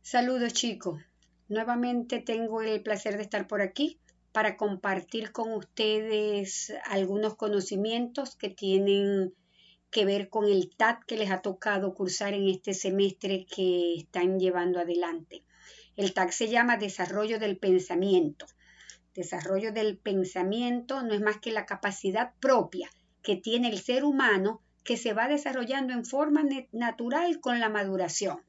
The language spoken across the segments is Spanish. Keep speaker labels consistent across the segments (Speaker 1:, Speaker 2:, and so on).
Speaker 1: Saludos chicos, nuevamente tengo el placer de estar por aquí para compartir con ustedes algunos conocimientos que tienen que ver con el TAT que les ha tocado cursar en este semestre que están llevando adelante. El TAT se llama Desarrollo del Pensamiento. Desarrollo del pensamiento no es más que la capacidad propia que tiene el ser humano que se va desarrollando en forma natural con la maduración.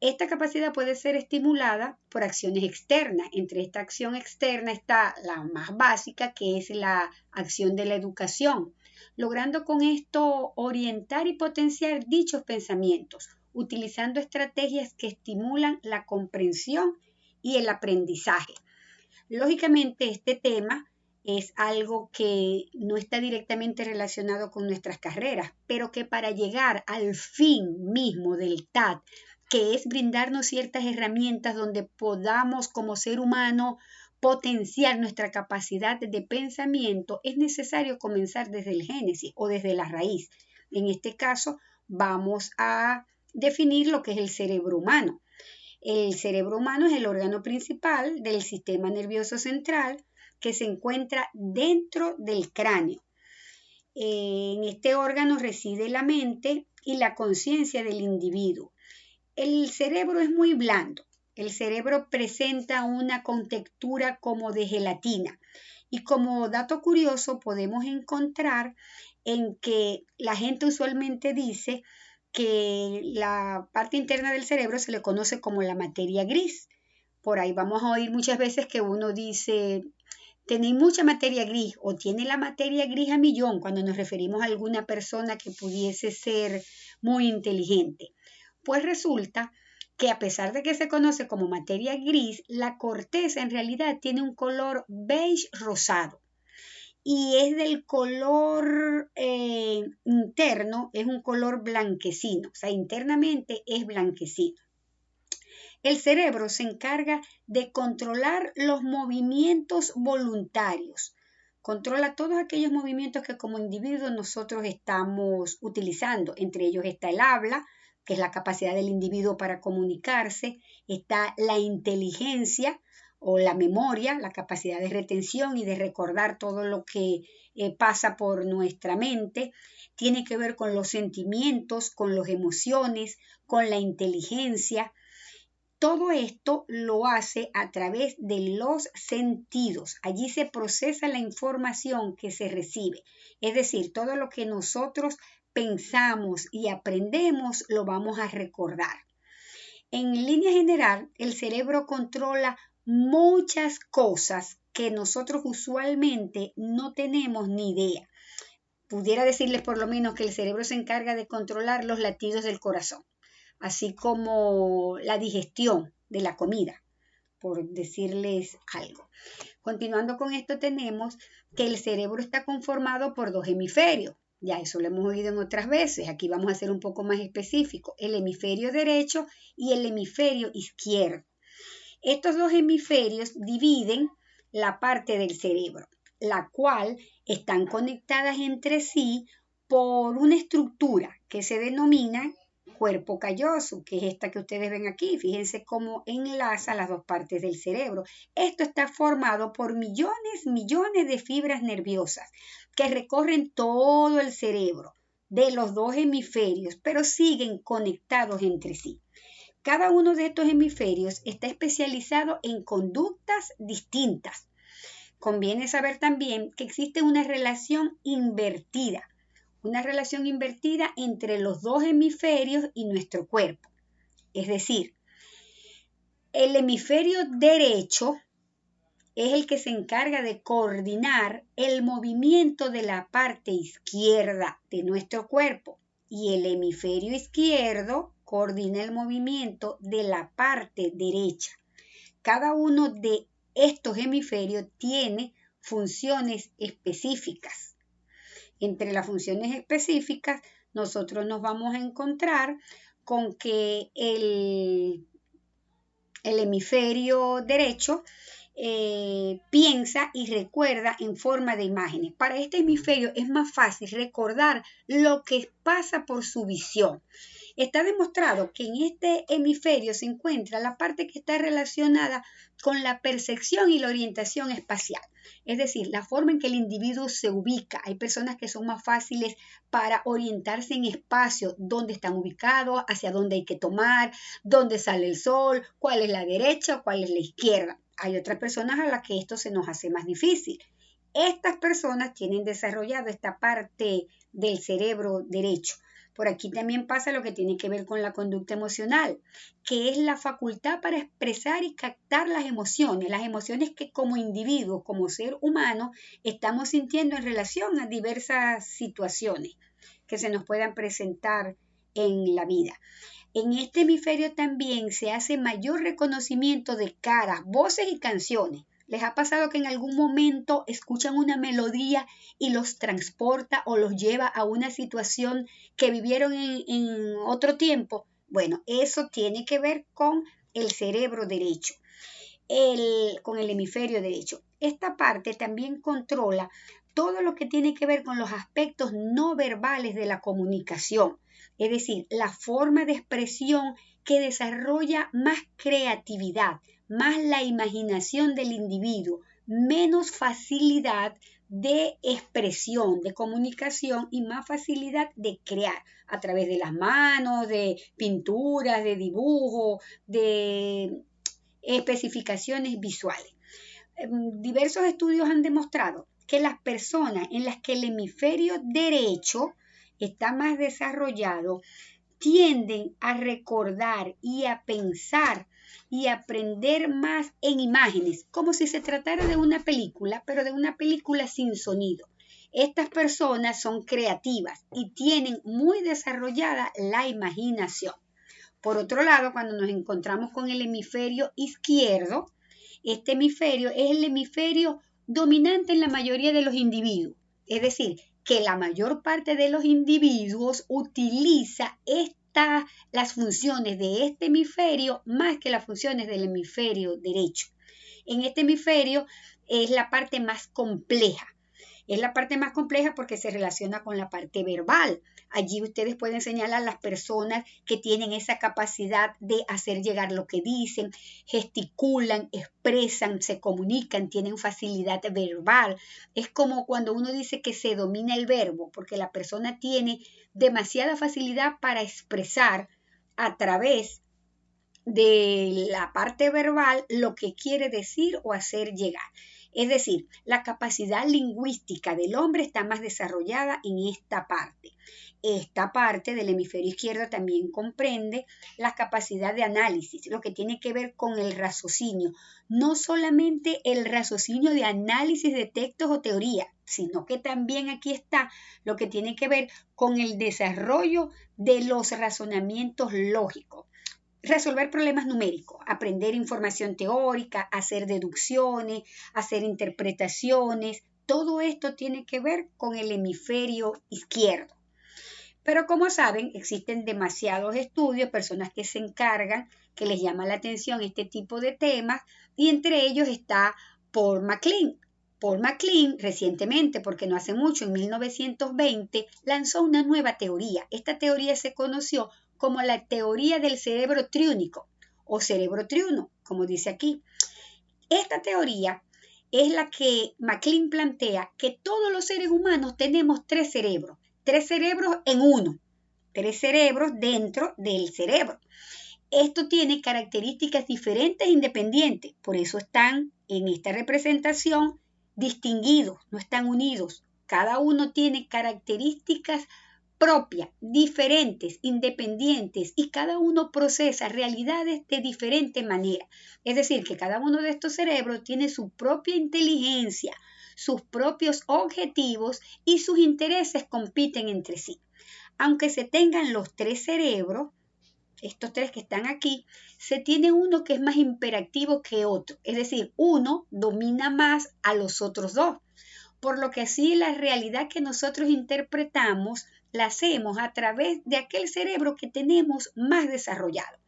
Speaker 1: Esta capacidad puede ser estimulada por acciones externas. Entre esta acción externa está la más básica, que es la acción de la educación, logrando con esto orientar y potenciar dichos pensamientos, utilizando estrategias que estimulan la comprensión y el aprendizaje. Lógicamente, este tema es algo que no está directamente relacionado con nuestras carreras, pero que para llegar al fin mismo del TAT, que es brindarnos ciertas herramientas donde podamos como ser humano potenciar nuestra capacidad de pensamiento, es necesario comenzar desde el génesis o desde la raíz. En este caso, vamos a definir lo que es el cerebro humano. El cerebro humano es el órgano principal del sistema nervioso central que se encuentra dentro del cráneo. En este órgano reside la mente y la conciencia del individuo. El cerebro es muy blando. El cerebro presenta una contextura como de gelatina. Y como dato curioso podemos encontrar en que la gente usualmente dice que la parte interna del cerebro se le conoce como la materia gris. Por ahí vamos a oír muchas veces que uno dice, tenéis mucha materia gris o tiene la materia gris a millón cuando nos referimos a alguna persona que pudiese ser muy inteligente. Pues resulta que a pesar de que se conoce como materia gris, la corteza en realidad tiene un color beige rosado y es del color interno, es un color blanquecino, o sea, internamente es blanquecino. El cerebro se encarga de controlar los movimientos voluntarios, controla todos aquellos movimientos que como individuos nosotros estamos utilizando, entre ellos está el habla, que es la capacidad del individuo para comunicarse, está la inteligencia o la memoria, la capacidad de retención y de recordar todo lo que pasa por nuestra mente, tiene que ver con los sentimientos, con las emociones, con la inteligencia. Todo esto lo hace a través de los sentidos. Allí se procesa la información que se recibe. Es decir, todo lo que nosotros pensamos y aprendemos lo vamos a recordar. En línea general, el cerebro controla muchas cosas que nosotros usualmente no tenemos ni idea. Pudiera decirles por lo menos que el cerebro se encarga de controlar los latidos del corazón, así como la digestión de la comida, por decirles algo. Continuando con esto, tenemos que el cerebro está conformado por dos hemisferios. Ya eso lo hemos oído en otras veces. Aquí vamos a ser un poco más específicos. El hemisferio derecho y el hemisferio izquierdo. Estos dos hemisferios dividen la parte del cerebro, la cual están conectadas entre sí por una estructura que se denomina cuerpo calloso, que es esta que ustedes ven aquí. Fíjense cómo enlaza las dos partes del cerebro. Esto está formado por millones de fibras nerviosas que recorren todo el cerebro de los dos hemisferios, pero siguen conectados entre sí. Cada uno de estos hemisferios está especializado en conductas distintas. Conviene saber también que existe una relación invertida entre los dos hemisferios y nuestro cuerpo. Es decir, el hemisferio derecho es el que se encarga de coordinar el movimiento de la parte izquierda de nuestro cuerpo y el hemisferio izquierdo coordina el movimiento de la parte derecha. Cada uno de estos hemisferios tiene funciones específicas. Entre las funciones específicas, nosotros nos vamos a encontrar con que el hemisferio derecho piensa y recuerda en forma de imágenes. Para este hemisferio es más fácil recordar lo que pasa por su visión. Está demostrado que en este hemisferio se encuentra la parte que está relacionada con la percepción y la orientación espacial, es decir, la forma en que el individuo se ubica. Hay personas que son más fáciles para orientarse en espacio, dónde están ubicados, hacia dónde hay que tomar, dónde sale el sol, cuál es la derecha o cuál es la izquierda. Hay otras personas a las que esto se nos hace más difícil. Estas personas tienen desarrollado esta parte del cerebro derecho. Por aquí también pasa lo que tiene que ver con la conducta emocional, que es la facultad para expresar y captar las emociones que como individuo, como ser humano, estamos sintiendo en relación a diversas situaciones que se nos puedan presentar en la vida. En este hemisferio también se hace mayor reconocimiento de caras, voces y canciones. ¿Les ha pasado que en algún momento escuchan una melodía y los transporta o los lleva a una situación que vivieron en otro tiempo? Bueno, eso tiene que ver con el cerebro derecho, con el hemisferio derecho. Esta parte también controla todo lo que tiene que ver con los aspectos no verbales de la comunicación, es decir, la forma de expresión que desarrolla más creatividad, más la imaginación del individuo, menos facilidad de expresión, de comunicación y más facilidad de crear a través de las manos, de pinturas, de dibujo, de especificaciones visuales. Diversos estudios han demostrado que las personas en las que el hemisferio derecho está más desarrollado tienden a recordar y a pensar y aprender más en imágenes, como si se tratara de una película, pero de una película sin sonido. Estas personas son creativas y tienen muy desarrollada la imaginación. Por otro lado, cuando nos encontramos con el hemisferio izquierdo, este hemisferio es el hemisferio dominante en la mayoría de los individuos. Es decir, que la mayor parte de los individuos utiliza las funciones de este hemisferio más que las funciones del hemisferio derecho. En este hemisferio es la parte más compleja. Es la parte más compleja porque se relaciona con la parte verbal. Allí ustedes pueden señalar las personas que tienen esa capacidad de hacer llegar lo que dicen, gesticulan, expresan, se comunican, tienen facilidad verbal. Es como cuando uno dice que se domina el verbo, porque la persona tiene demasiada facilidad para expresar a través de la parte verbal lo que quiere decir o hacer llegar. Es decir, la capacidad lingüística del hombre está más desarrollada en esta parte. Esta parte del hemisferio izquierdo también comprende la capacidad de análisis, lo que tiene que ver con el raciocinio. No solamente el raciocinio de análisis de textos o teoría, sino que también aquí está lo que tiene que ver con el desarrollo de los razonamientos lógicos. Resolver problemas numéricos, aprender información teórica, hacer deducciones, hacer interpretaciones, todo esto tiene que ver con el hemisferio izquierdo. Pero como saben, existen demasiados estudios, personas que se encargan, que les llama la atención este tipo de temas, y entre ellos está Paul MacLean. Paul MacLean recientemente, porque no hace mucho, en 1920, lanzó una nueva teoría. Esta teoría se conoció como la teoría del cerebro triúnico o cerebro triuno, como dice aquí. Esta teoría es la que MacLean plantea que todos los seres humanos tenemos tres cerebros en uno, tres cerebros dentro del cerebro. Esto tiene características diferentes e independientes, por eso están en esta representación distinguidos, no están unidos. Cada uno tiene características propias, diferentes, independientes, y cada uno procesa realidades de diferente manera. Es decir, que cada uno de estos cerebros tiene su propia inteligencia, sus propios objetivos y sus intereses compiten entre sí. Aunque se tengan los tres cerebros, estos tres que están aquí, se tiene uno que es más hiperactivo que otro. Es decir, uno domina más a los otros dos. Por lo que así la realidad que nosotros interpretamos la hacemos a través de aquel cerebro que tenemos más desarrollado.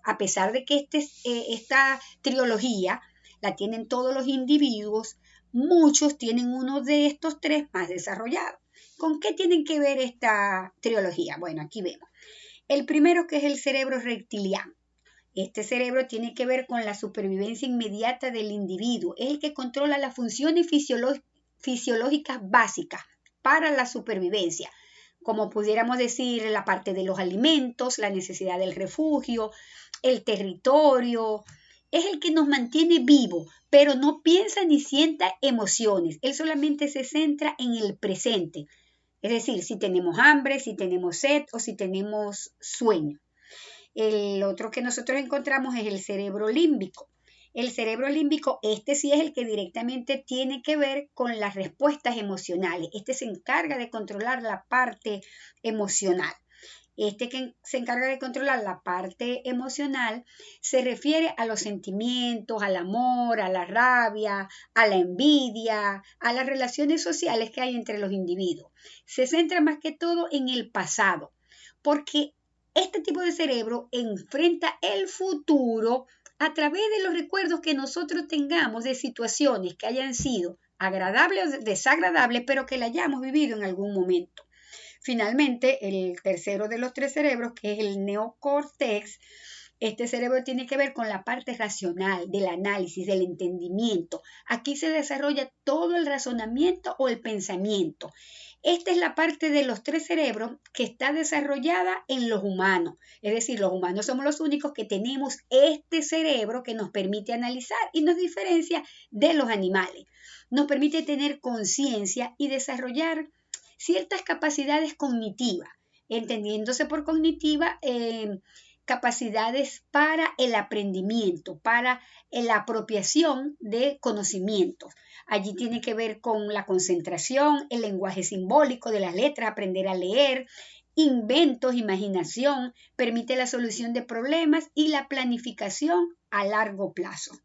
Speaker 1: A pesar de que esta trilogía la tienen todos los individuos, muchos tienen uno de estos tres más desarrollado. ¿Con qué tienen que ver esta trilogía? Bueno, aquí vemos. El primero, que es el cerebro reptiliano. Este cerebro tiene que ver con la supervivencia inmediata del individuo. Es el que controla las funciones fisiológicas básicas para la supervivencia. Como pudiéramos decir, la parte de los alimentos, la necesidad del refugio, el territorio. Es el que nos mantiene vivo, pero no piensa ni sienta emociones. Él solamente se centra en el presente. Es decir, si tenemos hambre, si tenemos sed o si tenemos sueño. El otro que nosotros encontramos es el cerebro límbico. El cerebro límbico, este sí es el que directamente tiene que ver con las respuestas emocionales. Este se encarga de controlar la parte emocional. Este que se encarga de controlar la parte emocional se refiere a los sentimientos, al amor, a la rabia, a la envidia, a las relaciones sociales que hay entre los individuos. Se centra más que todo en el pasado, porque este tipo de cerebro enfrenta el futuro a través de los recuerdos que nosotros tengamos de situaciones que hayan sido agradables o desagradables, pero que la hayamos vivido en algún momento. Finalmente, el tercero de los tres cerebros, que es el neocórtex, este cerebro tiene que ver con la parte racional, del análisis, del entendimiento. Aquí se desarrolla todo el razonamiento o el pensamiento. Esta es la parte de los tres cerebros que está desarrollada en los humanos. Es decir, los humanos somos los únicos que tenemos este cerebro que nos permite analizar y nos diferencia de los animales. Nos permite tener conciencia y desarrollar ciertas capacidades cognitivas, entendiéndose por cognitiva capacidades para el aprendimiento, para la apropiación de conocimientos. Allí tiene que ver con la concentración, el lenguaje simbólico de las letras, aprender a leer, inventos, imaginación, permite la solución de problemas y la planificación a largo plazo.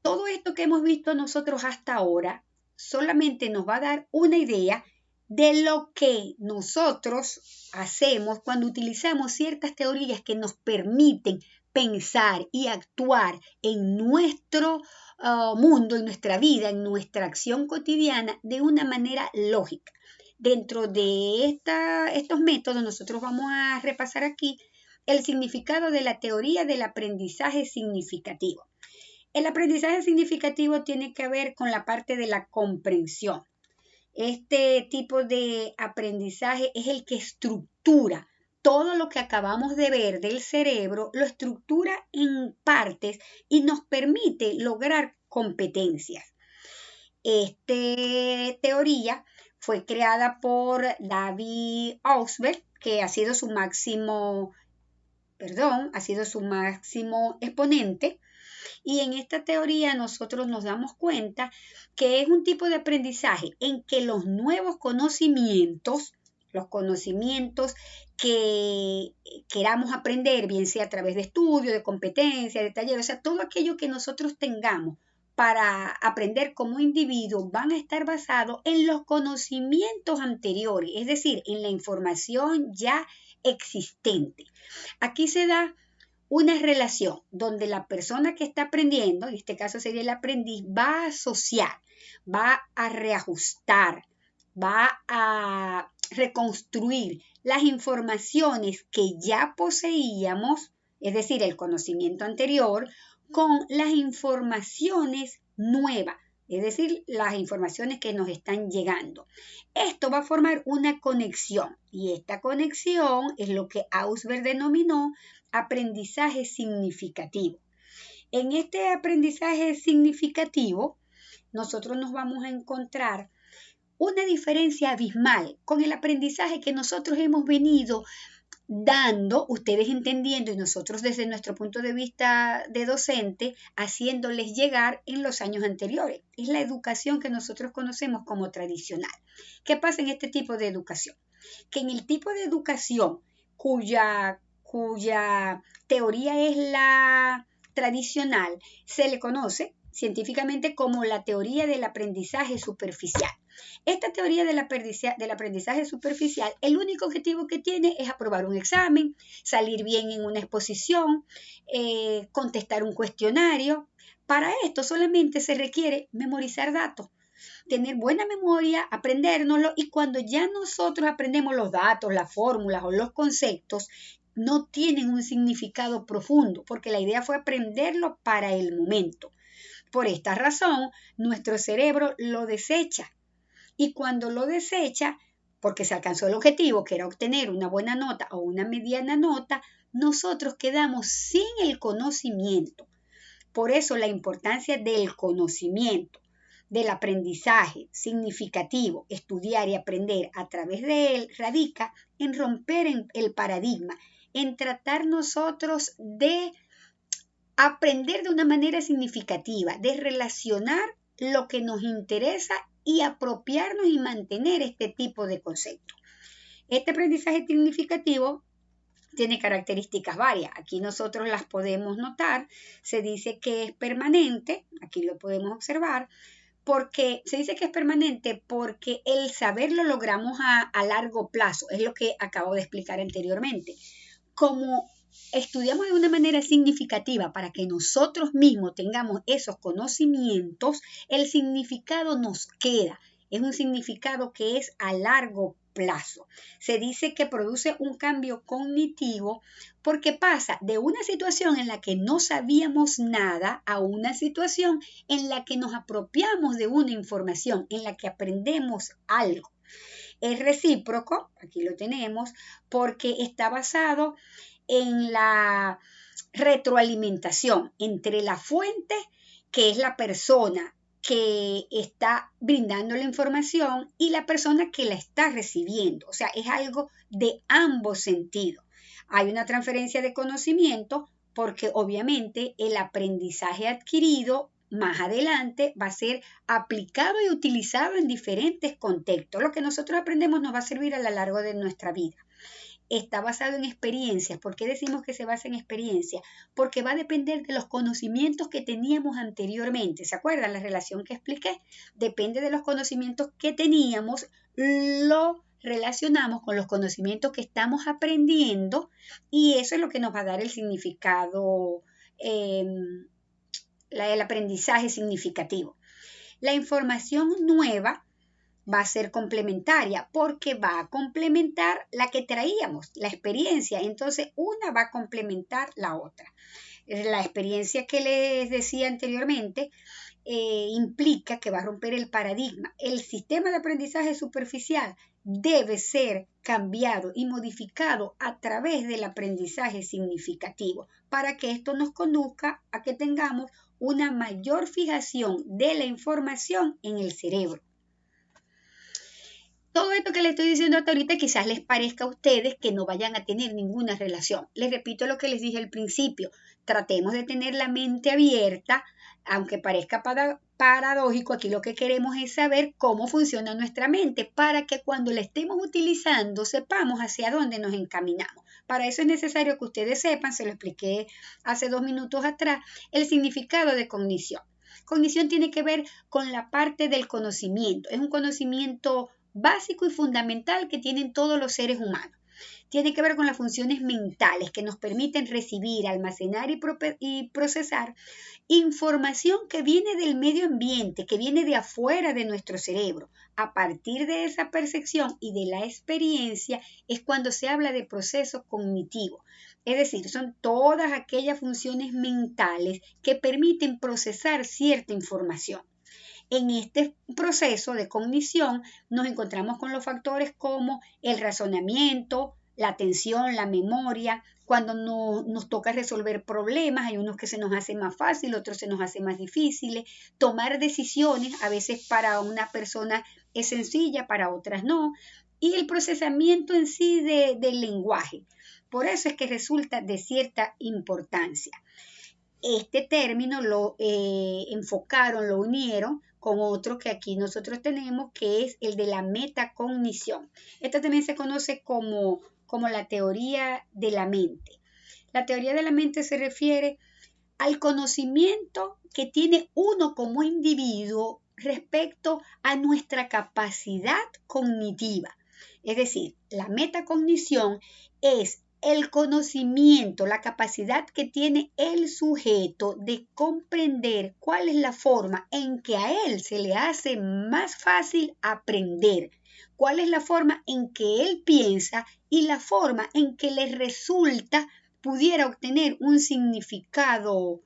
Speaker 1: Todo esto que hemos visto nosotros hasta ahora solamente nos va a dar una idea de lo que nosotros hacemos cuando utilizamos ciertas teorías que nos permiten pensar y actuar en nuestro mundo, en nuestra vida, en nuestra acción cotidiana de una manera lógica. Dentro de estos métodos nosotros vamos a repasar aquí el significado de la teoría del aprendizaje significativo. El aprendizaje significativo tiene que ver con la parte de la comprensión. Este tipo de aprendizaje es el que estructura todo lo que acabamos de ver del cerebro, lo estructura en partes y nos permite lograr competencias. Esta teoría fue creada por David Ausberg, que ha sido su máximo exponente. Y en esta teoría nosotros nos damos cuenta que es un tipo de aprendizaje en que los nuevos conocimientos, los conocimientos que queramos aprender, bien sea a través de estudio, de competencia, de taller, o sea, todo aquello que nosotros tengamos para aprender como individuo van a estar basados en los conocimientos anteriores, es decir, en la información ya existente. Aquí se da una relación donde la persona que está aprendiendo, en este caso sería el aprendiz, va a asociar, va a reajustar, va a reconstruir las informaciones que ya poseíamos, es decir, el conocimiento anterior, con las informaciones nuevas, es decir, las informaciones que nos están llegando. Esto va a formar una conexión y esta conexión es lo que Ausberg denominó aprendizaje significativo. En este aprendizaje significativo, nosotros nos vamos a encontrar una diferencia abismal con el aprendizaje que nosotros hemos venido dando, ustedes entendiendo y nosotros desde nuestro punto de vista de docente, haciéndoles llegar en los años anteriores. Es la educación que nosotros conocemos como tradicional. ¿Qué pasa en este tipo de educación? Que en el tipo de educación cuya teoría es la tradicional, se le conoce, científicamente como la teoría del aprendizaje superficial. Esta teoría del aprendizaje superficial, el único objetivo que tiene es aprobar un examen, salir bien en una exposición, contestar un cuestionario. Para esto solamente se requiere memorizar datos, tener buena memoria, aprendérnoslo, y cuando ya nosotros aprendemos los datos, las fórmulas o los conceptos, no tienen un significado profundo, porque la idea fue aprenderlo para el momento. Por esta razón, nuestro cerebro lo desecha. Y cuando lo desecha, porque se alcanzó el objetivo, que era obtener una buena nota o una mediana nota, nosotros quedamos sin el conocimiento. Por eso la importancia del conocimiento, del aprendizaje significativo, estudiar y aprender a través de él, radica en romper el paradigma, en tratar nosotros de aprender de una manera significativa, de relacionar lo que nos interesa y apropiarnos y mantener este tipo de conceptos. Este aprendizaje significativo tiene características varias. Aquí nosotros las podemos notar. Se dice que es permanente, aquí lo podemos observar, porque se dice que es permanente porque el saber lo logramos a largo plazo, es lo que acabo de explicar anteriormente. Como estudiamos de una manera significativa para que nosotros mismos tengamos esos conocimientos, el significado nos queda. Es un significado que es a largo plazo. Se dice que produce un cambio cognitivo porque pasa de una situación en la que no sabíamos nada a una situación en la que nos apropiamos de una información, en la que aprendemos algo. Es recíproco, aquí lo tenemos, porque está basado en la retroalimentación entre la fuente, que es la persona que está brindando la información, y la persona que la está recibiendo. O sea, es algo de ambos sentidos. Hay una transferencia de conocimiento porque obviamente el aprendizaje adquirido más adelante va a ser aplicado y utilizado en diferentes contextos. Lo que nosotros aprendemos nos va a servir a lo largo de nuestra vida. Está basado en experiencias. ¿Por qué decimos que se basa en experiencias? Porque va a depender de los conocimientos que teníamos anteriormente. ¿Se acuerdan la relación que expliqué? Depende de los conocimientos que teníamos, lo relacionamos con los conocimientos que estamos aprendiendo, y eso es lo que nos va a dar el significado, el aprendizaje significativo. La información nueva va a ser complementaria porque va a complementar la que traíamos, la experiencia. Entonces, una va a complementar la otra. La experiencia que les decía anteriormente implica que va a romper el paradigma. El sistema de aprendizaje superficial debe ser cambiado y modificado a través del aprendizaje significativo para que esto nos conduzca a que tengamos una mayor fijación de la información en el cerebro. Todo esto que les estoy diciendo hasta ahorita quizás les parezca a ustedes que no vayan a tener ninguna relación. Les repito lo que les dije al principio. Tratemos de tener la mente abierta, aunque parezca paradójico. Aquí lo que queremos es saber cómo funciona nuestra mente para que cuando la estemos utilizando sepamos hacia dónde nos encaminamos. Para eso es necesario que ustedes sepan, se lo expliqué hace 2 minutos atrás, el significado de cognición. Cognición tiene que ver con la parte del conocimiento. Es un conocimiento básico y fundamental que tienen todos los seres humanos. Tiene que ver con las funciones mentales que nos permiten recibir, almacenar y procesar información que viene del medio ambiente, que viene de afuera de nuestro cerebro. A partir de esa percepción y de la experiencia es cuando se habla de proceso cognitivo. Es decir, son todas aquellas funciones mentales que permiten procesar cierta información. En este proceso de cognición nos encontramos con los factores como el razonamiento, la atención, la memoria. Cuando nos toca resolver problemas, hay unos que se nos hacen más fácil, otros se nos hacen más difíciles. Tomar decisiones, a veces para una persona es sencilla, para otras no. Y el procesamiento en sí del lenguaje. Por eso es que resulta de cierta importancia. Este término lo enfocaron, lo unieron con otro que aquí nosotros tenemos, que es el de la metacognición. Esta también se conoce como la teoría de la mente. La teoría de la mente se refiere al conocimiento que tiene uno como individuo respecto a nuestra capacidad cognitiva. Es decir, la metacognición es el conocimiento, la capacidad que tiene el sujeto de comprender cuál es la forma en que a él se le hace más fácil aprender, cuál es la forma en que él piensa y la forma en que le resulta pudiera obtener un significado,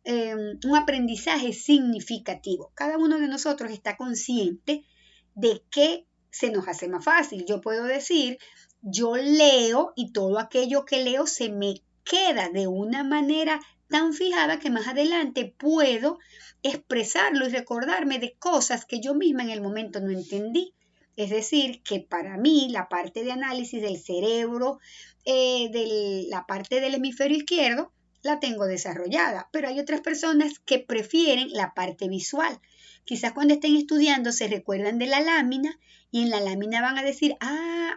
Speaker 1: un aprendizaje significativo. Cada uno de nosotros está consciente de que se nos hace más fácil. Yo puedo decir, yo leo y todo aquello que leo se me queda de una manera tan fijada que más adelante puedo expresarlo y recordarme de cosas que yo misma en el momento no entendí. Es decir, que para mí la parte de análisis del cerebro, la parte del hemisferio izquierdo, la tengo desarrollada, pero hay otras personas que prefieren la parte visual. Quizás cuando estén estudiando se recuerdan de la lámina y en la lámina van a decir,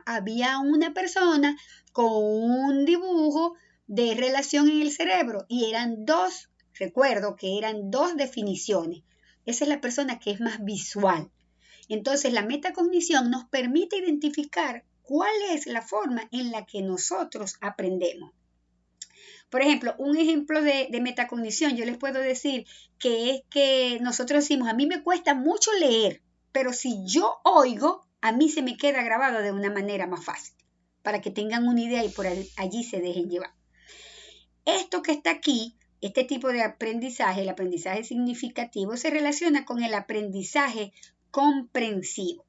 Speaker 1: había una persona con un dibujo de relación en el cerebro y recuerdo que eran dos definiciones. Esa es la persona que es más visual. Entonces, la metacognición nos permite identificar cuál es la forma en la que nosotros aprendemos. Por ejemplo, un ejemplo de metacognición, yo les puedo decir que es que nosotros decimos, a mí me cuesta mucho leer, pero si yo oigo, a mí se me queda grabado de una manera más fácil, para que tengan una idea y por allí se dejen llevar. Esto que está aquí, este tipo de aprendizaje, el aprendizaje significativo, se relaciona con el aprendizaje comprensivo.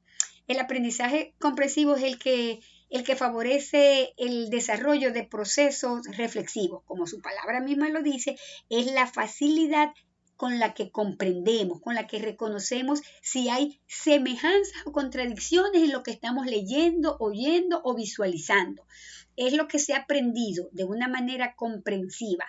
Speaker 1: El aprendizaje comprensivo es el que favorece el desarrollo de procesos reflexivos. Como su palabra misma lo dice, es la facilidad con la que comprendemos, con la que reconocemos si hay semejanzas o contradicciones en lo que estamos leyendo, oyendo o visualizando. Es lo que se ha aprendido de una manera comprensiva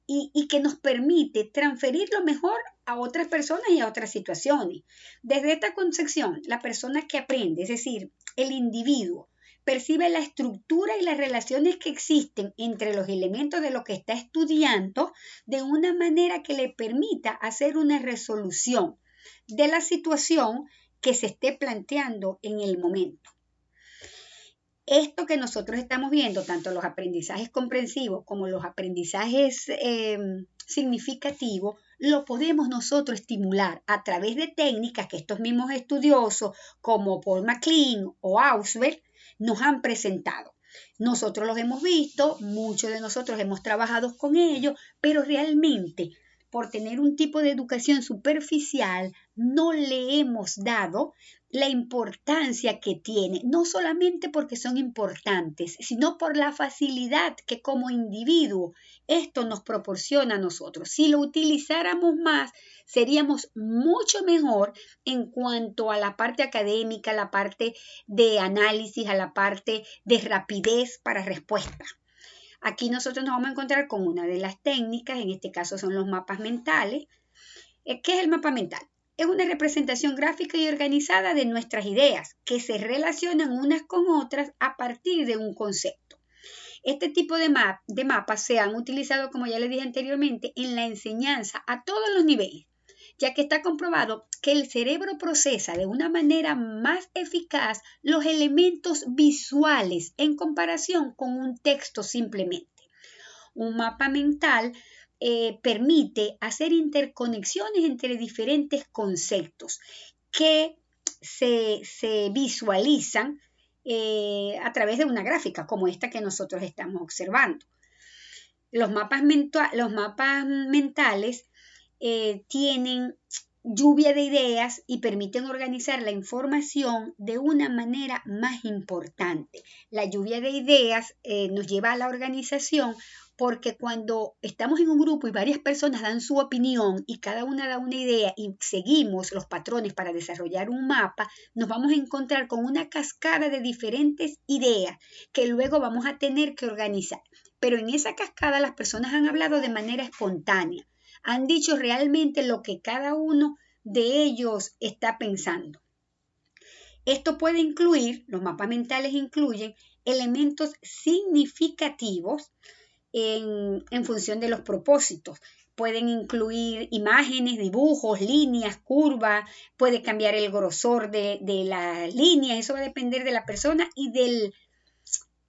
Speaker 1: y que nos permite transferirlo mejor a otras personas y a otras situaciones. Desde esta concepción, la persona que aprende, es decir, el individuo, percibe la estructura y las relaciones que existen entre los elementos de lo que está estudiando de una manera que le permita hacer una resolución de la situación que se esté planteando en el momento. Esto que nosotros estamos viendo, tanto los aprendizajes comprensivos como los aprendizajes significativos, lo podemos nosotros estimular a través de técnicas que estos mismos estudiosos como Paul MacLean o Ausubel nos han presentado. Nosotros los hemos visto, muchos de nosotros hemos trabajado con ellos, pero realmente por tener un tipo de educación superficial no le hemos dado la importancia que tiene, no solamente porque son importantes, sino por la facilidad que como individuo esto nos proporciona a nosotros. Si lo utilizáramos más, seríamos mucho mejor en cuanto a la parte académica, a la parte de análisis, a la parte de rapidez para respuesta. Aquí nosotros nos vamos a encontrar con una de las técnicas, en este caso son los mapas mentales. ¿Qué es el mapa mental? Es una representación gráfica y organizada de nuestras ideas que se relacionan unas con otras a partir de un concepto. Este tipo de mapas se han utilizado, como ya les dije anteriormente, en la enseñanza a todos los niveles, ya que está comprobado que el cerebro procesa de una manera más eficaz los elementos visuales en comparación con un texto simplemente. Un mapa mental permite hacer interconexiones entre diferentes conceptos que se visualizan a través de una gráfica como esta que nosotros estamos observando. Los mapas mentales tienen lluvia de ideas y permiten organizar la información de una manera más importante. La lluvia de ideas nos lleva a la organización porque cuando estamos en un grupo y varias personas dan su opinión y cada una da una idea y seguimos los patrones para desarrollar un mapa, nos vamos a encontrar con una cascada de diferentes ideas que luego vamos a tener que organizar. Pero en esa cascada las personas han hablado de manera espontánea, han dicho realmente lo que cada uno de ellos está pensando. Esto puede incluir, los mapas mentales incluyen elementos significativos en función de los propósitos. pueden incluir imágenes, dibujos, líneas, curvas, puede cambiar el grosor de la línea, eso va a depender de la persona y del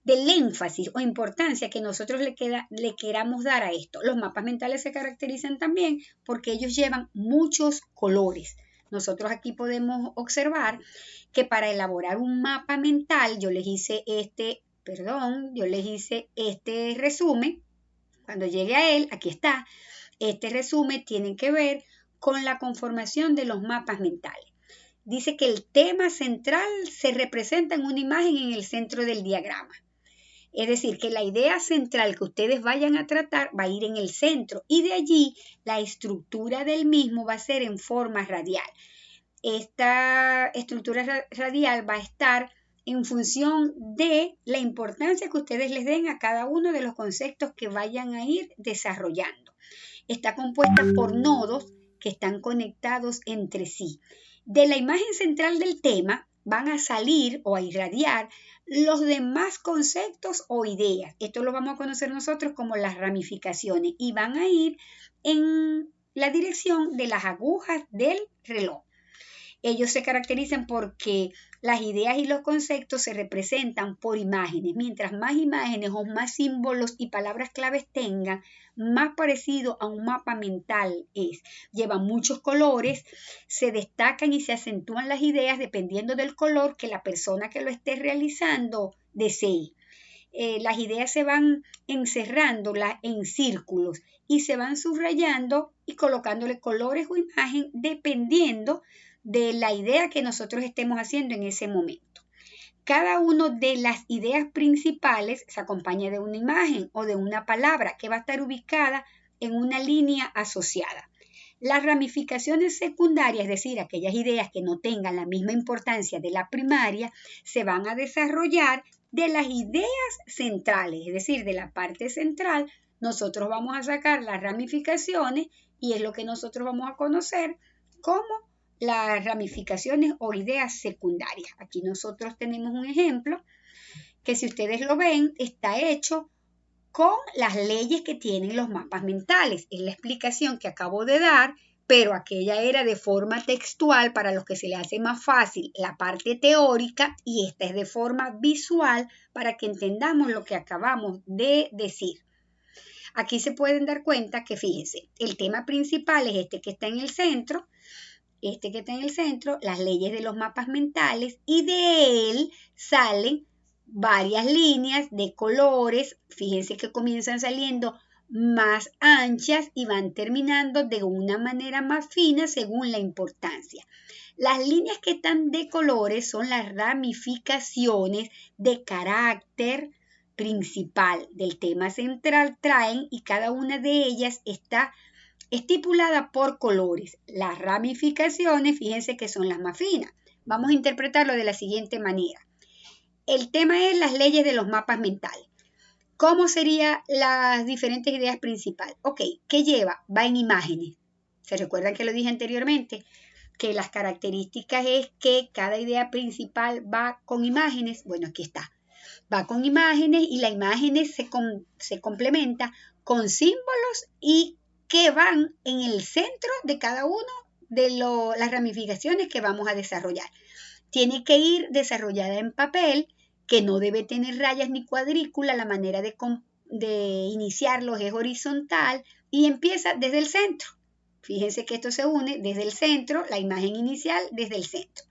Speaker 1: énfasis o importancia que nosotros le queramos dar a esto. Los mapas mentales se caracterizan también porque ellos llevan muchos colores. Nosotros aquí podemos observar que para elaborar un mapa mental, yo les hice este resumen. Cuando llegue a él, aquí está. Este resumen tiene que ver con la conformación de los mapas mentales. Dice que el tema central se representa en una imagen en el centro del diagrama. Es decir, que la idea central que ustedes vayan a tratar va a ir en el centro y de allí la estructura del mismo va a ser en forma radial. Esta estructura radial va a estar en función de la importancia que ustedes les den a cada uno de los conceptos que vayan a ir desarrollando. Está compuesta por nodos que están conectados entre sí. De la imagen central del tema van a salir o a irradiar los demás conceptos o ideas. Esto lo vamos a conocer nosotros como las ramificaciones y van a ir en la dirección de las agujas del reloj. Ellos se caracterizan porque las ideas y los conceptos se representan por imágenes. Mientras más imágenes o más símbolos y palabras claves tengan, más parecido a un mapa mental es. Llevan muchos colores, se destacan y se acentúan las ideas dependiendo del color que la persona que lo esté realizando desee. Las ideas se van encerrando en círculos y se van subrayando y colocándole colores o imagen dependiendo de la idea que nosotros estemos haciendo en ese momento. Cada una de las ideas principales se acompaña de una imagen o de una palabra que va a estar ubicada en una línea asociada. Las ramificaciones secundarias, es decir, aquellas ideas que no tengan la misma importancia de la primaria, se van a desarrollar de las ideas centrales, es decir, de la parte central. Nosotros vamos a sacar las ramificaciones y es lo que nosotros vamos a conocer como las ramificaciones o ideas secundarias. Aquí nosotros tenemos un ejemplo que si ustedes lo ven está hecho con las leyes que tienen los mapas mentales. Es la explicación que acabo de dar, pero aquella era de forma textual para los que se les hace más fácil la parte teórica y esta es de forma visual para que entendamos lo que acabamos de decir. Aquí se pueden dar cuenta que fíjense, el tema principal es este que está en el centro, las leyes de los mapas mentales y de él salen varias líneas de colores, fíjense que comienzan saliendo más anchas y van terminando de una manera más fina según la importancia. Las líneas que están de colores son las ramificaciones de carácter principal del tema central traen y cada una de ellas está estipulada por colores. Las ramificaciones, fíjense que son las más finas. Vamos a interpretarlo de la siguiente manera. El tema es las leyes de los mapas mentales. ¿Cómo serían las diferentes ideas principales? Ok, ¿qué lleva? Va en imágenes. ¿Se recuerdan que lo dije anteriormente? Que las características es que cada idea principal va con imágenes. Bueno, aquí está. Va con imágenes y la imágenes se complementa con símbolos y que van en el centro de cada uno de las ramificaciones que vamos a desarrollar. Tiene que ir desarrollada en papel, que no debe tener rayas ni cuadrícula, la manera de iniciarlos es horizontal y empieza desde el centro. Fíjense que esto se une desde el centro, la imagen inicial desde el centro.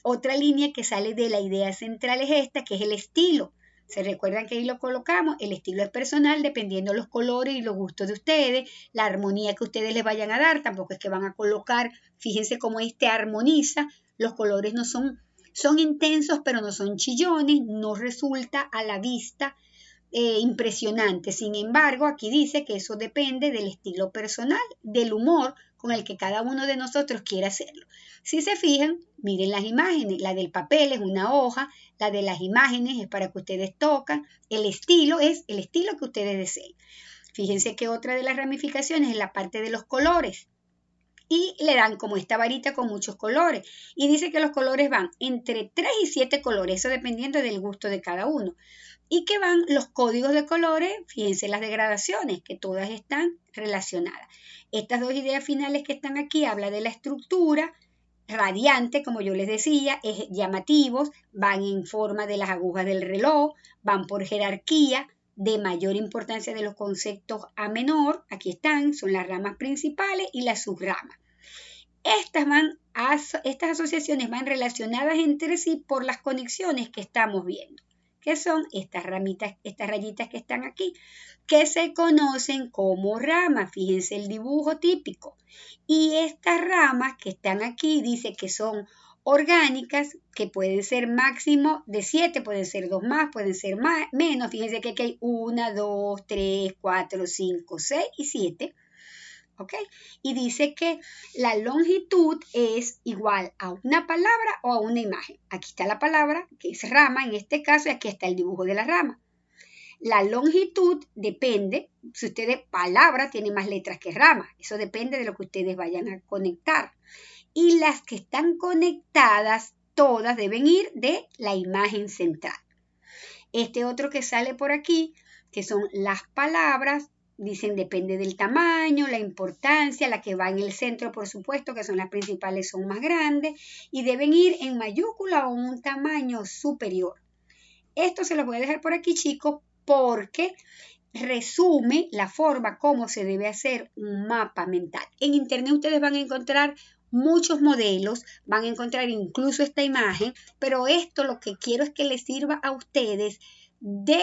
Speaker 1: Otra línea que sale de la idea central es esta, que es el estilo. ¿Se recuerdan que ahí lo colocamos? El estilo es personal dependiendo de los colores y los gustos de ustedes, la armonía que ustedes les vayan a dar, tampoco es que van a colocar, fíjense cómo este armoniza, los colores no son intensos pero no son chillones, no resulta a la vista impresionante. Sin embargo, aquí dice que eso depende del estilo personal, del humor con el que cada uno de nosotros quiere hacerlo. Si se fijan, miren las imágenes, la del papel es una hoja, la de las imágenes es para que ustedes tocan, el estilo es el estilo que ustedes deseen. Fíjense que otra de las ramificaciones es la parte de los colores. y le dan como esta varita con muchos colores. Y dice que los colores van entre 3 y 7 colores, eso dependiendo del gusto de cada uno. Y que van los códigos de colores, fíjense las degradaciones, que todas están relacionadas. Estas dos ideas finales que están aquí habla de la estructura radiante, como yo les decía, es llamativos, van en forma de las agujas del reloj, van por jerarquía, de mayor importancia de los conceptos a menor, aquí están, son las ramas principales y las subramas. Estas asociaciones van relacionadas entre sí por las conexiones que estamos viendo, que son estas ramitas, estas rayitas que están aquí, que se conocen como ramas. Fíjense el dibujo típico. Y estas ramas que están aquí dice que son orgánicas, que pueden ser máximo de 7, pueden ser 2 más, pueden ser menos. Fíjense que aquí hay 1, 2, 3, 4, 5, 6 y 7. ¿Ok? Y dice que la longitud es igual a una palabra o a una imagen. Aquí está la palabra, que es rama en este caso, y aquí está el dibujo de la rama. La longitud depende, si ustedes, palabra tiene más letras que rama, eso depende de lo que ustedes vayan a conectar. Y las que están conectadas, todas deben ir de la imagen central. Este otro que sale por aquí, que son las palabras, dicen depende del tamaño, la importancia, la que va en el centro, por supuesto, que son las principales, son más grandes y deben ir en mayúscula o un tamaño superior. Esto se los voy a dejar por aquí, chicos, porque resume la forma como se debe hacer un mapa mental. En internet ustedes van a encontrar muchos modelos, van a encontrar incluso esta imagen, pero esto lo que quiero es que les sirva a ustedes de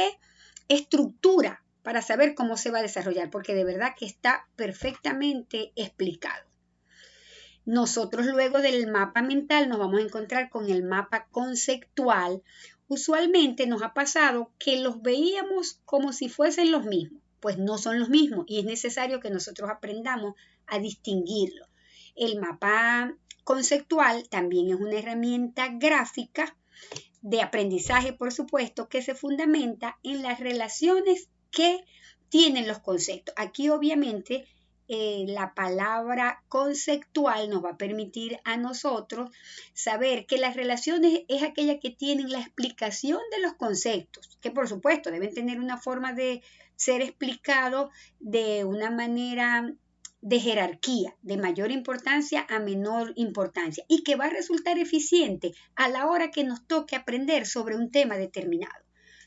Speaker 1: estructura para saber cómo se va a desarrollar, porque de verdad que está perfectamente explicado. Nosotros luego del mapa mental nos vamos a encontrar con el mapa conceptual. Usualmente nos ha pasado que los veíamos como si fuesen los mismos, pues no son los mismos y es necesario que nosotros aprendamos a distinguirlo. El mapa conceptual también es una herramienta gráfica de aprendizaje, por supuesto, que se fundamenta en las relaciones que tienen los conceptos. Aquí obviamente la palabra conceptual nos va a permitir a nosotros saber que las relaciones es aquella que tienen la explicación de los conceptos, que por supuesto deben tener una forma de ser explicado de una manera de jerarquía, de mayor importancia a menor importancia, y que va a resultar eficiente a la hora que nos toque aprender sobre un tema determinado.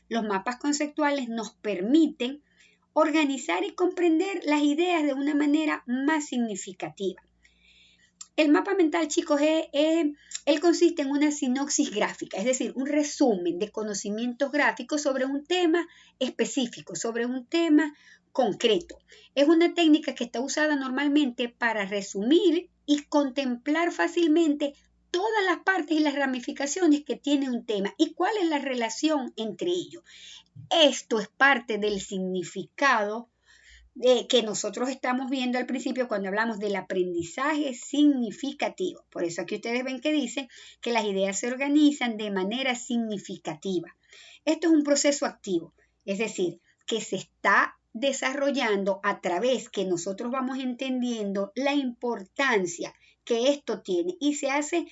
Speaker 1: Los mapas conceptuales nos permiten organizar y comprender las ideas de una manera más significativa. El mapa mental, chicos, él consiste en una sinopsis gráfica, es decir, un resumen de conocimientos gráficos sobre un tema específico, sobre un tema concreto. Es una técnica que está usada normalmente para resumir y contemplar fácilmente todas las partes y las ramificaciones que tiene un tema y cuál es la relación entre ellos. Esto es parte del significado que nosotros estamos viendo al principio cuando hablamos del aprendizaje significativo. Por eso aquí ustedes ven que dicen que las ideas se organizan de manera significativa. Esto es un proceso activo, es decir, que se está desarrollando a través que nosotros vamos entendiendo la importancia que esto tiene y se hace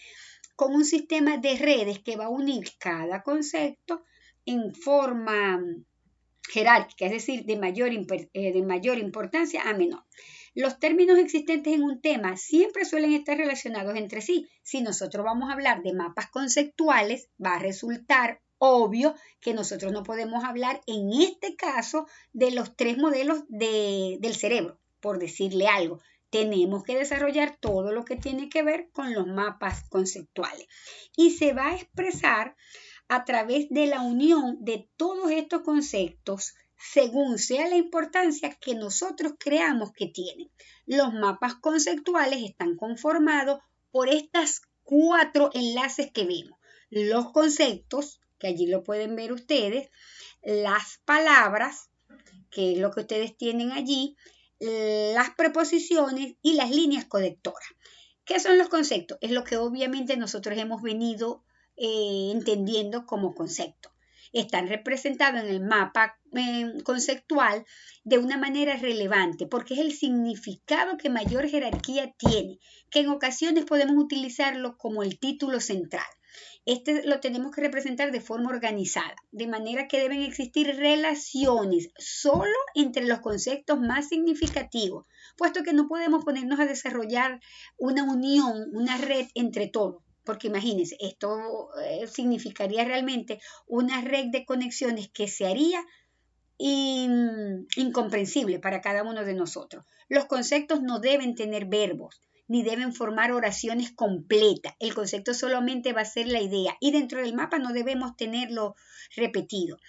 Speaker 1: con un sistema de redes que va a unir cada concepto en forma jerárquica, es decir, de mayor importancia a menor. Los términos existentes en un tema siempre suelen estar relacionados entre sí. Si nosotros vamos a hablar de mapas conceptuales, va a resultar obvio que nosotros no podemos hablar en este caso de los 3 modelos del cerebro, por decirle algo. Tenemos que desarrollar todo lo que tiene que ver con los mapas conceptuales. Y se va a expresar a través de la unión de todos estos conceptos según sea la importancia que nosotros creamos que tienen. Los mapas conceptuales están conformados por estas 4 enlaces que vemos. Los conceptos, que allí lo pueden ver ustedes, las palabras, que es lo que ustedes tienen allí, las preposiciones y las líneas conectoras. ¿Qué son los conceptos? Es lo que obviamente nosotros hemos venido entendiendo como concepto. están representados en el mapa conceptual de una manera relevante, porque es el significado que mayor jerarquía tiene, que en ocasiones podemos utilizarlo como el título central. Este lo tenemos que representar de forma organizada, de manera que deben existir relaciones solo entre los conceptos más significativos, puesto que no podemos ponernos a desarrollar una unión, una red entre todos. Porque imagínense, esto significaría realmente una red de conexiones que se haría incomprensible para cada uno de nosotros. Los conceptos no deben tener verbos, ni deben formar oraciones completas. El concepto solamente va a ser la idea y dentro del mapa no debemos tenerlo repetido.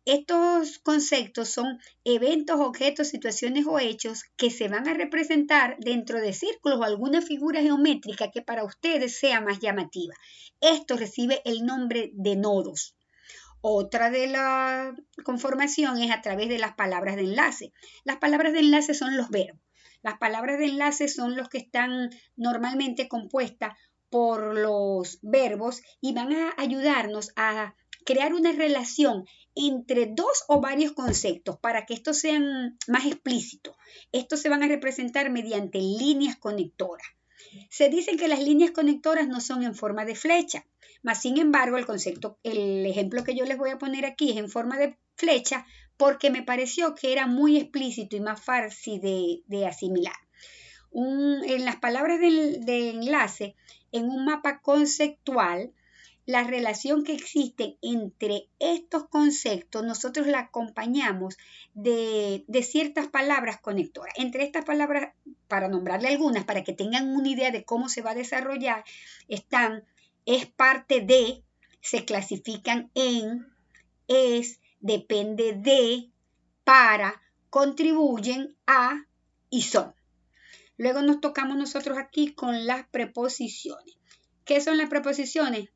Speaker 1: Estos conceptos son eventos, objetos, situaciones o hechos que se van a representar dentro de círculos o alguna figura geométrica que para ustedes sea más llamativa. Esto recibe el nombre de nodos. Otra de la conformación es a través de las palabras de enlace. Las palabras de enlace son los verbos. Las palabras de enlace son los que están normalmente compuestas por los verbos y van a ayudarnos a crear una relación entre dos o varios conceptos para que estos sean más explícitos. Estos se van a representar mediante líneas conectoras. Se dice que las líneas conectoras no son en forma de flecha, mas sin embargo el ejemplo que yo les voy a poner aquí es en forma de flecha porque me pareció que era muy explícito y más fácil de asimilar. En las palabras de enlace, en un mapa conceptual, la relación que existe entre estos conceptos, nosotros la acompañamos de ciertas palabras conectoras. Entre estas palabras, para nombrarle algunas, para que tengan una idea de cómo se va a desarrollar, están es parte de, se clasifican en, es, depende de, para, contribuyen a y son. Luego nos tocamos nosotros aquí con las preposiciones. ¿Qué son las preposiciones?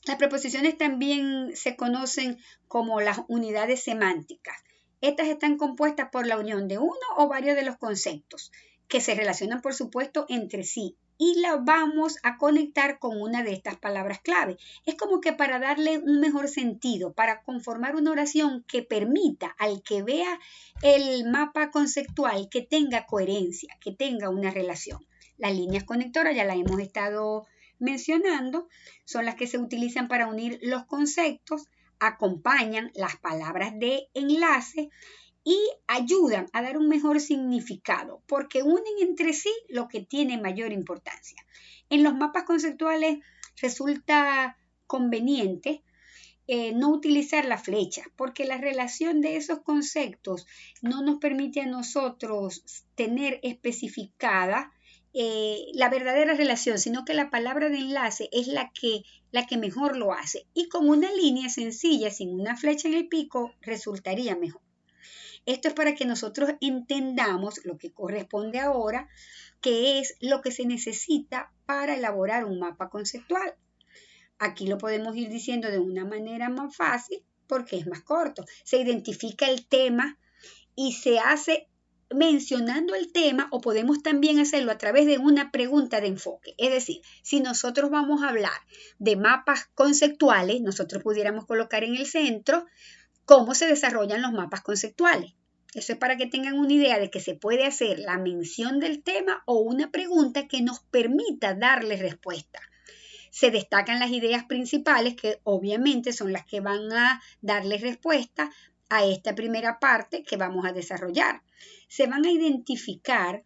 Speaker 1: Las preposiciones también se conocen como las unidades semánticas. Estas están compuestas por la unión de uno o varios de los conceptos que se relacionan, por supuesto, entre sí y la vamos a conectar con una de estas palabras clave. Es como que para darle un mejor sentido, para conformar una oración que permita al que vea el mapa conceptual que tenga coherencia, que tenga una relación. Las líneas conectoras ya las hemos estado mencionando, son las que se utilizan para unir los conceptos, acompañan las palabras de enlace y ayudan a dar un mejor significado porque unen entre sí lo que tiene mayor importancia. En los mapas conceptuales resulta conveniente no utilizar la flecha porque la relación de esos conceptos no nos permite a nosotros tener especificada la verdadera relación, sino que la palabra de enlace es la que mejor lo hace y con una línea sencilla sin una flecha en el pico resultaría mejor. Esto es para que nosotros entendamos lo que corresponde ahora, que es lo que se necesita para elaborar un mapa conceptual. Aquí lo podemos ir diciendo de una manera más fácil porque es más corto. Se identifica el tema y se hace mencionando el tema o podemos también hacerlo a través de una pregunta de enfoque. Es decir, si nosotros vamos a hablar de mapas conceptuales, nosotros pudiéramos colocar en el centro cómo se desarrollan los mapas conceptuales. Eso es para que tengan una idea de que se puede hacer la mención del tema o una pregunta que nos permita darle respuesta. Se destacan las ideas principales que obviamente son las que van a darle respuesta a esta primera parte que vamos a desarrollar. Se van a identificar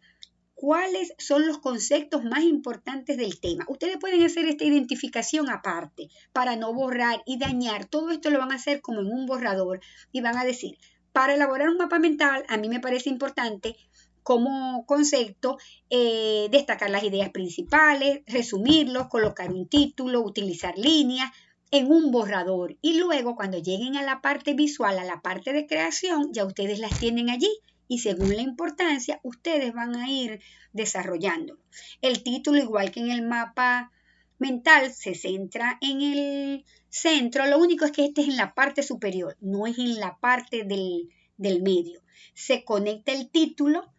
Speaker 1: cuáles son los conceptos más importantes del tema. Ustedes pueden hacer esta identificación aparte para no borrar y dañar. Todo esto lo van a hacer como en un borrador y van a decir, para elaborar un mapa mental, a mí me parece importante como concepto destacar las ideas principales, resumirlos, colocar un título, utilizar líneas en un borrador. Y luego cuando lleguen a la parte visual, a la parte de creación, ya ustedes las tienen allí. Y según la importancia, ustedes van a ir desarrollándolo. El título, igual que en el mapa mental, se centra en el centro. Lo único es que este es en la parte superior, no es en la parte del medio. Se conecta el título.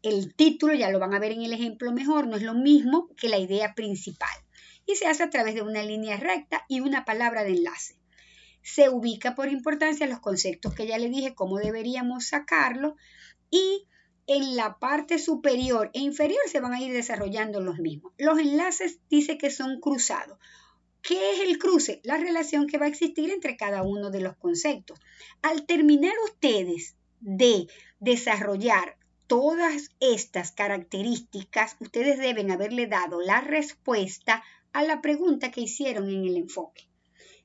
Speaker 1: El título, ya lo van a ver en el ejemplo mejor, no es lo mismo que la idea principal. Y se hace a través de una línea recta y una palabra de enlace. se ubica por importancia los conceptos que ya le dije, cómo deberíamos sacarlo, y en la parte superior e inferior se van a ir desarrollando los mismos. Los enlaces dice que son cruzados. ¿Qué es el cruce? La relación que va a existir entre cada uno de los conceptos. Al terminar ustedes de desarrollar todas estas características, ustedes deben haberle dado la respuesta a la pregunta que hicieron en el enfoque.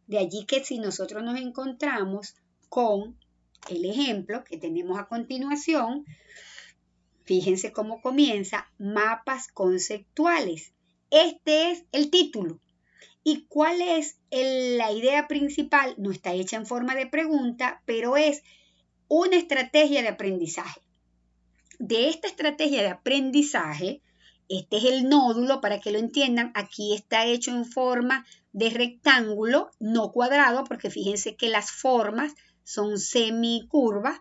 Speaker 1: De allí que si nosotros nos encontramos con el ejemplo que tenemos a continuación, fíjense cómo comienza: mapas conceptuales. Este es el título. ¿Y cuál es la idea principal? No está hecha en forma de pregunta, pero es una estrategia de aprendizaje. De esta estrategia de aprendizaje, este es el nódulo, para que lo entiendan. Aquí está hecho en forma de rectángulo, no cuadrado, porque fíjense que las formas son semicurvas.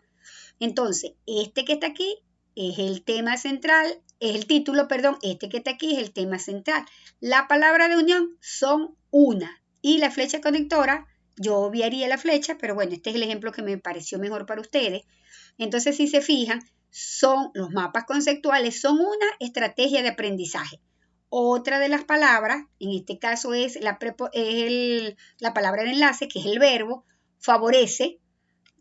Speaker 1: Entonces, este que está aquí es el tema central, es el título, perdón, este que está aquí es el tema central. La palabra de unión son una, y la flecha conectora, yo obviaría la flecha, pero bueno, este es el ejemplo que me pareció mejor para ustedes. Entonces, si se fijan, los mapas conceptuales son una estrategia de aprendizaje. Otra de las palabras, en este caso es la palabra de enlace, que es el verbo, favorece.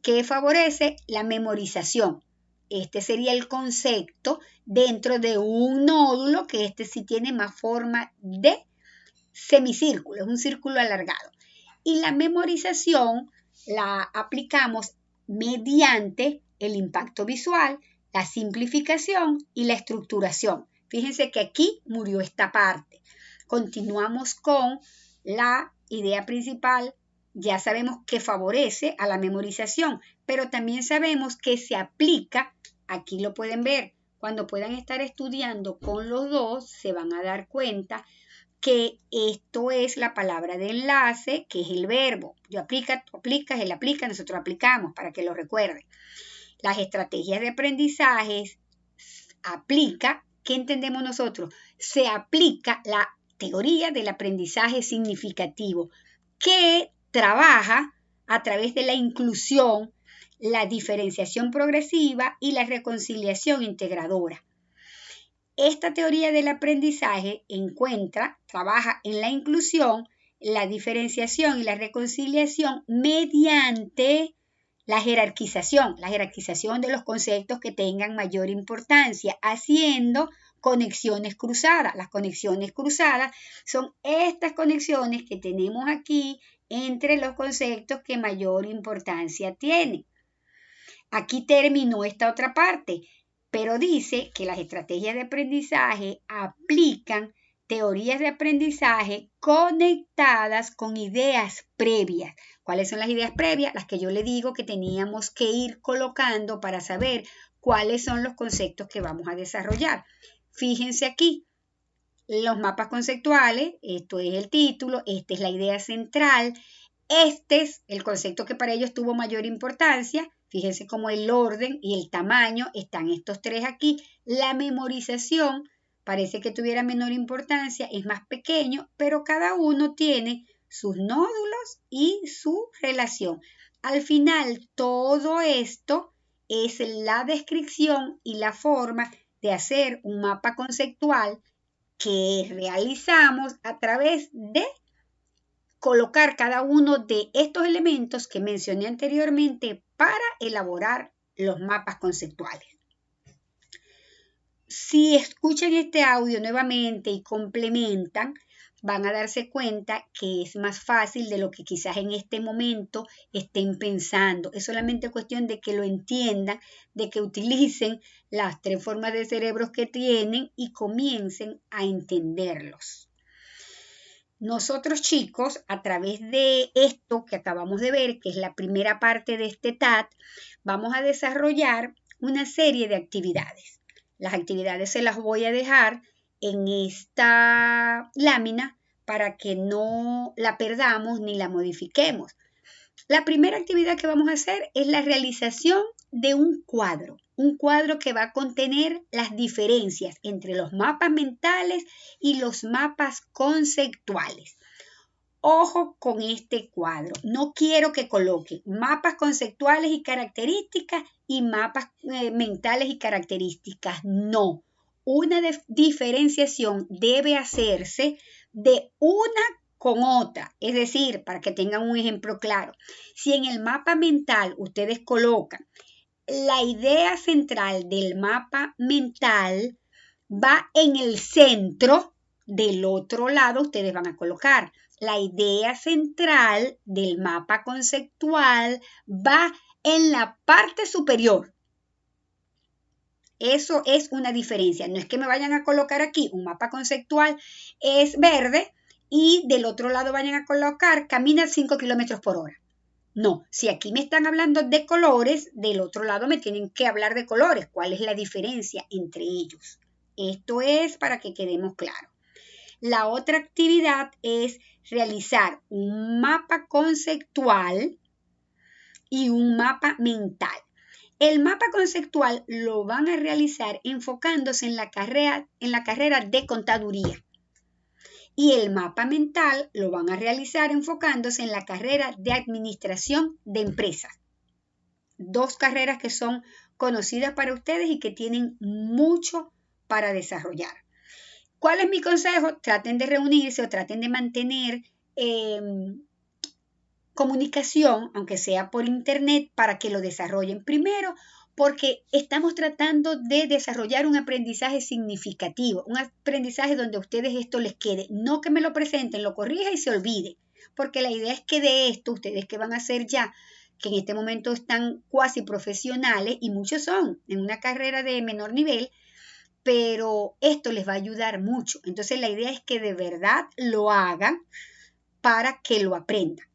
Speaker 1: ¿Qué favorece? La memorización. Este sería el concepto dentro de un nódulo, que este sí tiene más forma de semicírculo, es un círculo alargado. Y la memorización la aplicamos mediante el impacto visual, la simplificación y la estructuración. Fíjense que aquí murió esta parte. Continuamos con la idea principal. Ya sabemos que favorece a la memorización, pero también sabemos que se aplica, aquí lo pueden ver, cuando puedan estar estudiando con los dos, se van a dar cuenta que esto es la palabra de enlace, que es el verbo. Yo aplica, tú aplicas, él aplica, nosotros aplicamos, para que lo recuerden. Las estrategias de aprendizaje aplica, ¿qué entendemos nosotros? Se aplica la teoría del aprendizaje significativo, que trabaja a través de la inclusión, la diferenciación progresiva y la reconciliación integradora. Esta teoría del aprendizaje trabaja en la inclusión, la diferenciación y la reconciliación mediante la jerarquización de los conceptos que tengan mayor importancia, haciendo conexiones cruzadas. Las conexiones cruzadas son estas conexiones que tenemos aquí entre los conceptos que mayor importancia tienen. Aquí terminó esta otra parte, pero dice que las estrategias de aprendizaje aplican teorías de aprendizaje conectadas con ideas previas. ¿Cuáles son las ideas previas? Las que yo le digo que teníamos que ir colocando para saber cuáles son los conceptos que vamos a desarrollar. Fíjense aquí, los mapas conceptuales, esto es el título, esta es la idea central, este es el concepto que para ellos tuvo mayor importancia. Fíjense cómo el orden y el tamaño están estos tres aquí. La memorización parece que tuviera menor importancia, es más pequeño, pero cada uno tiene sus nódulos y su relación. Al final, todo esto es la descripción y la forma de hacer un mapa conceptual que realizamos a través de colocar cada uno de estos elementos que mencioné anteriormente para elaborar los mapas conceptuales. Si escuchan este audio nuevamente y complementan, van a darse cuenta que es más fácil de lo que quizás en este momento estén pensando. Es solamente cuestión de que lo entiendan, de que utilicen las tres formas de cerebros que tienen y comiencen a entenderlos. Nosotros, chicos, a través de esto que acabamos de ver, que es la primera parte de este TAT, vamos a desarrollar una serie de actividades. Las actividades se las voy a dejar en esta lámina para que no la perdamos ni la modifiquemos. La primera actividad que vamos a hacer es la realización de un cuadro que va a contener las diferencias entre los mapas mentales y los mapas conceptuales. Ojo con este cuadro. No quiero que coloquen mapas conceptuales y características y mapas mentales y características. No. Una diferenciación debe hacerse de una con otra. Es decir, para que tengan un ejemplo claro, si en el mapa mental ustedes colocan la idea central del mapa mental va en el centro, del otro lado ustedes van a colocar la idea central del mapa conceptual va en la parte superior. Eso es una diferencia. No es que me vayan a colocar aquí un mapa conceptual es verde y del otro lado vayan a colocar camina 5 kilómetros por hora. No, si aquí me están hablando de colores, del otro lado me tienen que hablar de colores. ¿Cuál es la diferencia entre ellos? Esto es para que quedemos claros. La otra actividad es realizar un mapa conceptual y un mapa mental. El mapa conceptual lo van a realizar enfocándose en la carrera de contaduría. Y el mapa mental lo van a realizar enfocándose en la carrera de administración de empresas. Dos carreras que son conocidas para ustedes y que tienen mucho para desarrollar. ¿Cuál es mi consejo? Traten de reunirse o traten de mantener comunicación, aunque sea por internet, para que lo desarrollen. Primero, porque estamos tratando de desarrollar un aprendizaje significativo, un aprendizaje donde a ustedes esto les quede, no que me lo presenten, lo corrija y se olvide, porque la idea es que de esto, ustedes que van a hacer ya, que en este momento están cuasi profesionales y muchos son en una carrera de menor nivel, pero esto les va a ayudar mucho. Entonces la idea es que de verdad lo hagan para que lo aprendan.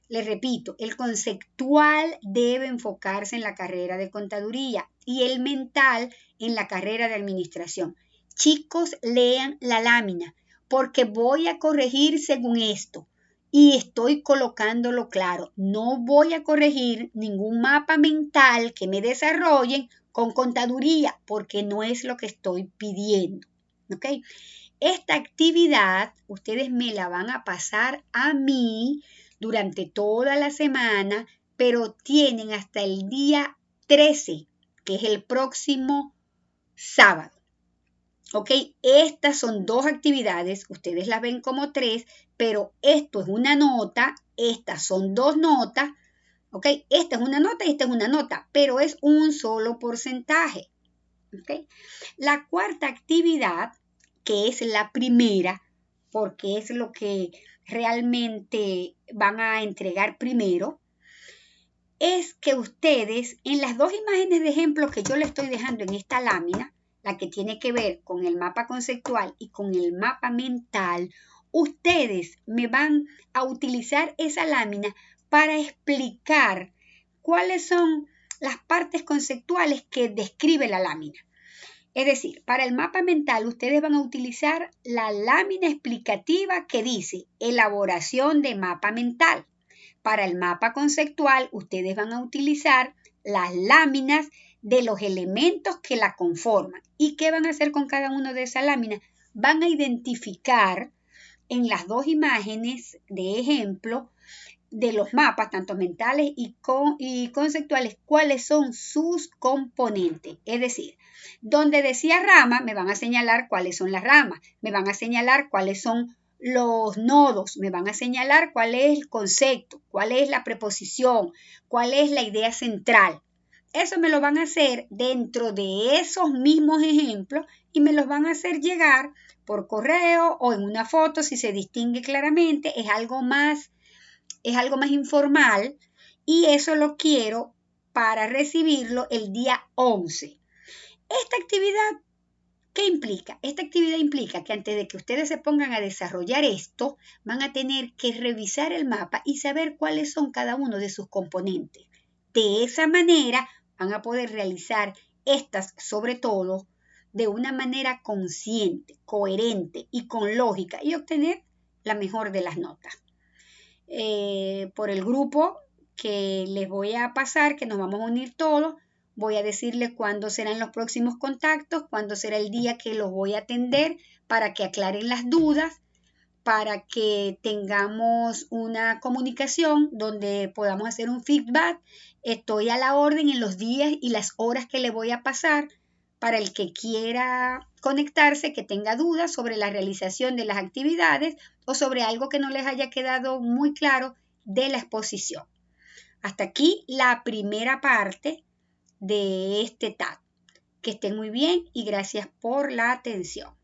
Speaker 1: Les repito, el conceptual debe enfocarse en la carrera de contaduría y el mental en la carrera de administración. Chicos, lean la lámina porque voy a corregir según esto y estoy colocándolo claro. No voy a corregir ningún mapa mental que me desarrollen con contaduría porque no es lo que estoy pidiendo. ¿Ok? Esta actividad ustedes me la van a pasar a mí durante toda la semana, pero tienen hasta el día 13, que es el próximo sábado. ¿Ok? Estas son dos actividades, ustedes las ven como 3, pero esto es una nota, estas son 2 notas, ¿ok? Esta es una nota y esta es una nota, pero es un solo porcentaje. ¿Ok? La cuarta actividad, que es la primera, porque es lo que realmente van a entregar primero, es que ustedes en las 2 imágenes de ejemplo que yo le estoy dejando en esta lámina, la que tiene que ver con el mapa conceptual y con el mapa mental, ustedes me van a utilizar esa lámina para explicar cuáles son las partes conceptuales que describe la lámina. Es decir, para el mapa mental ustedes van a utilizar la lámina explicativa que dice elaboración de mapa mental. Para el mapa conceptual ustedes van a utilizar las láminas de los elementos que la conforman. ¿Y qué van a hacer con cada una de esas láminas? Van a identificar en las 2 imágenes de ejemplo de los mapas, tanto mentales y conceptuales, cuáles son sus componentes. Es decir, donde decía rama, me van a señalar cuáles son las ramas, me van a señalar cuáles son los nodos, me van a señalar cuál es el concepto, cuál es la preposición, cuál es la idea central. Eso me lo van a hacer dentro de esos mismos ejemplos y me los van a hacer llegar por correo o en una foto si se distingue claramente. Es algo más informal y eso lo quiero para recibirlo el día 11. Esta actividad, ¿qué implica? Esta actividad implica que antes de que ustedes se pongan a desarrollar esto, van a tener que revisar el mapa y saber cuáles son cada uno de sus componentes. De esa manera van a poder realizar estas, sobre todo, de una manera consciente, coherente y con lógica y obtener la mejor de las notas. Por el grupo que les voy a pasar, que nos vamos a unir todos, voy a decirles cuándo serán los próximos contactos, cuándo será el día que los voy a atender para que aclaren las dudas, para que tengamos una comunicación donde podamos hacer un feedback. Estoy a la orden en los días y las horas que le voy a pasar para el que quiera conectarse, que tenga dudas sobre la realización de las actividades o sobre algo que no les haya quedado muy claro de la exposición. Hasta aquí la primera parte de este TAT. Que estén muy bien y gracias por la atención.